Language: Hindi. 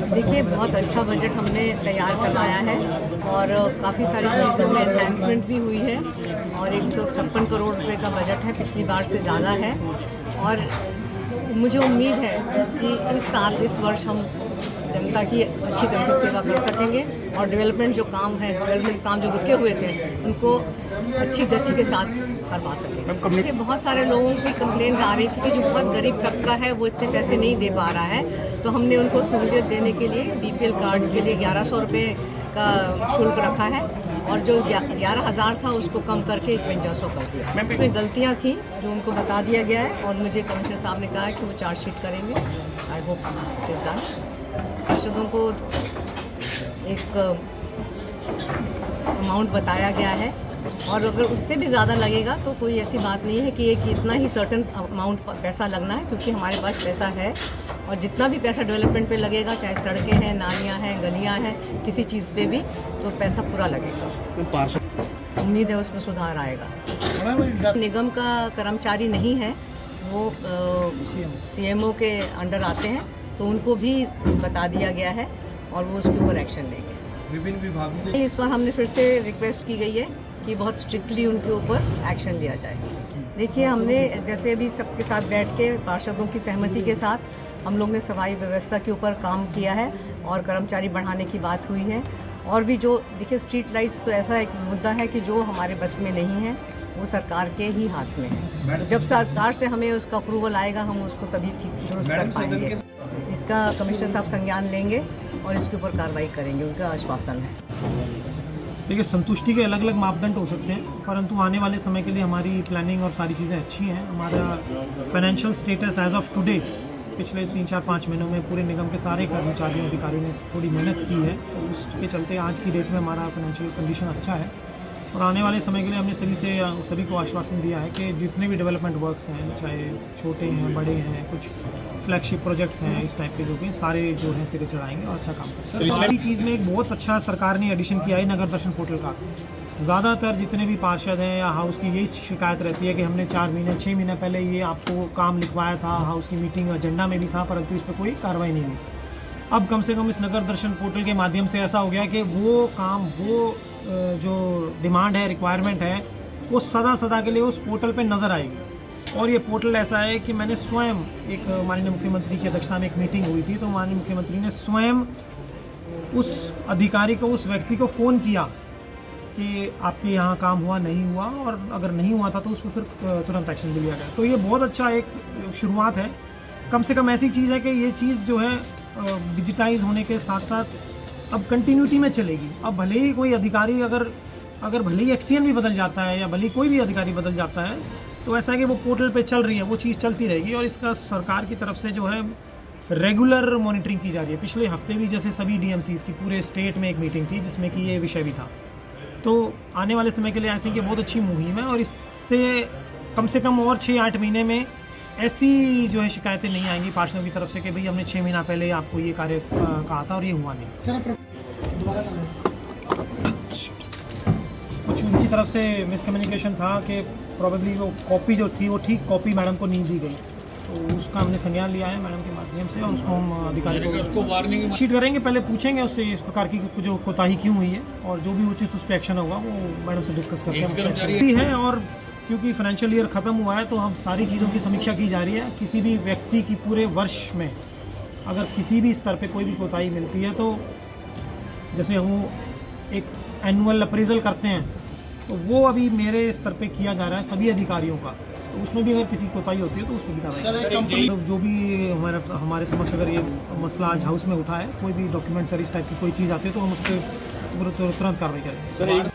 देखिए, बहुत अच्छा बजट हमने तैयार करवाया है और काफ़ी सारी चीज़ों में एनहांसमेंट भी हुई है और 156 करोड़ रुपए का बजट है, पिछली बार से ज़्यादा है। और मुझे उम्मीद है कि इस वर्ष हम जनता की अच्छी तरह से सेवा कर सकेंगे और डेवलपमेंट काम जो रुके हुए थे उनको अच्छी गति के साथ करवा सकेंगे। बहुत सारे लोगों की कंप्लेंट्स आ रही थी कि जो बहुत गरीब तबका है वो इतने पैसे नहीं दे पा रहा है, तो हमने उनको सहूलियत देने के लिए बीपीएल कार्ड्स के लिए 1100 रुपये का शुल्क रखा है और जो 11,000 था उसको कम करके 5100 कर दिया। उसमें गलतियाँ थी जो उनको बता दिया गया है और मुझे कमिश्नर साहब ने कहा है कि वो चार्जशीट करेंगे। I hope it is done. पार्षदों को एक अमाउंट बताया गया है और अगर उससे भी ज़्यादा लगेगा तो कोई ऐसी बात नहीं है कि एक इतना ही सर्टन अमाउंट पैसा लगना है, क्योंकि हमारे पास पैसा है और जितना भी पैसा डेवलपमेंट पे लगेगा, चाहे सड़कें हैं, नालियाँ हैं, गलियाँ हैं, किसी चीज़ पे भी तो पैसा पूरा लगेगा। उम्मीद है उसमें सुधार आएगा। निगम का कर्मचारी नहीं है, वो सीएमओ के अंडर आते हैं, तो उनको भी बता दिया गया है और वो उसके ऊपर एक्शन लेंगे। विभिन्न विभागों में इस बार हमने फिर से रिक्वेस्ट की गई है कि बहुत स्ट्रिक्टली उनके ऊपर एक्शन लिया जाए। देखिए, हमने जैसे अभी सबके साथ बैठ के पार्षदों की सहमति के साथ हम लोग ने सफाई व्यवस्था के ऊपर काम किया है और कर्मचारी बढ़ाने की बात हुई है। और भी जो देखिए, स्ट्रीट लाइट्स तो ऐसा एक मुद्दा है कि जो हमारे बस में नहीं है, वो सरकार के ही हाथ में है। तो जब सरकार से हमें उसका अप्रूवल आएगा, हम उसको तभी ठीक दुरुस्त कर पाएंगे। इसका कमिश्नर साहब संज्ञान लेंगे और इसके ऊपर कार्रवाई करेंगे, उनका आश्वासन है। देखिए, संतुष्टि के अलग अलग मापदंड हो सकते हैं, परंतु आने वाले समय के लिए हमारी प्लानिंग और सारी चीज़ें अच्छी हैं। हमारा financial status as of today पिछले 3-4-5 महीनों में पूरे निगम के सारे कर्मचारियों अधिकारियों ने थोड़ी मेहनत की है, तो उसके चलते आज की डेट में हमारा फाइनेंशियल कंडीशन अच्छा है। और आने वाले समय के लिए हमने सभी को आश्वासन दिया है कि जितने भी डेवलपमेंट वर्क्स हैं, चाहे छोटे हैं, बड़े हैं, कुछ फ्लैगशिप प्रोजेक्ट्स हैं इस टाइप के, जो कि सारे जो हैं सिरे चढ़ाएंगे और अच्छा काम करेंगे। सारी चीज़ में एक बहुत अच्छा सरकार ने एडिशन किया है नगर दर्शन पोर्टल का। ज़्यादातर जितने भी पार्षद हैं या हाउस की यही शिकायत रहती है कि हमने 4 महीने 6 महीने पहले ये आपको काम लिखवाया था, हाउस की मीटिंग एजेंडा में भी था, परंतु इस पर कोई कार्रवाई नहीं हुई। अब कम से कम इस नगर दर्शन पोर्टल के माध्यम से ऐसा हो गया कि वो काम, वो जो डिमांड है, रिक्वायरमेंट है, वो सदा के लिए उस पोर्टल पे नज़र आएगी। और ये पोर्टल ऐसा है कि मैंने स्वयं, एक माननीय मुख्यमंत्री की अध्यक्षता में एक मीटिंग हुई थी, तो माननीय मुख्यमंत्री ने स्वयं उस अधिकारी को, उस व्यक्ति को फ़ोन किया कि आपके यहाँ काम हुआ, नहीं हुआ, और अगर नहीं हुआ था तो उस पर फिर तुरंत एक्शन भी लिया गया। तो ये बहुत अच्छा एक शुरुआत है। कम से कम ऐसी चीज़ है कि ये चीज़ जो है डिजिटाइज होने के साथ साथ अब कंटिन्यूटी में चलेगी। अब भले ही कोई अधिकारी अगर भले ही एक्सीएन भी बदल जाता है या भले ही कोई भी अधिकारी बदल जाता है, तो ऐसा है कि वो पोर्टल पे चल रही है, वो चीज़ चलती रहेगी। और इसका सरकार की तरफ से जो है रेगुलर मॉनिटरिंग की जा रही है। पिछले हफ्ते भी जैसे सभी डीएमसीज की पूरे स्टेट में एक मीटिंग थी जिसमें कि ये विषय भी था। तो आने वाले समय के लिए आई थिंक ये बहुत अच्छी मुहिम है और इससे कम से कम और 6-8 महीने में ऐसी जो है शिकायतें नहीं आएंगी पार्षदों की तरफ से कि भाई हमने 6 महीना पहले आपको ये कार्य कहा था और ये हुआ नहीं। कुछ उनकी तरफ से मिसकम्युनिकेशन था कि प्रॉबेबली वो कॉपी जो थी वो ठीक कॉपी मैडम को नहीं दी गई, तो उसका हमने संज्ञान लिया है मैडम के माध्यम से और उसको हम अधिकारी को उसको वार्निंग शीट करेंगे। पहले पूछेंगे उससे इस प्रकार की जो कोताही क्यों हुई है और जो भी उचित उस पर एक्शन होगा वो मैडम से डिस्कस करते हैं। और क्योंकि फाइनेंशियल ईयर ख़त्म हुआ है तो हम सारी चीज़ों की समीक्षा की जा रही है। किसी भी व्यक्ति की पूरे वर्ष में अगर किसी भी स्तर पे कोई भी कोताही मिलती है, तो जैसे वो एक एनुअल अप्रेजल करते हैं, तो वो अभी मेरे स्तर पे किया जा रहा है सभी अधिकारियों का, तो उसमें भी अगर किसी कोताही होती है तो उसको भी कार्रवाई। तो जो भी हमारे समक्ष अगर ये मसला आज हाउस में उठा है, कोई भी डॉक्यूमेंट सर इस टाइप की कोई चीज़ आती है तो हम उस पर तुरंत कार्रवाई करेंगे।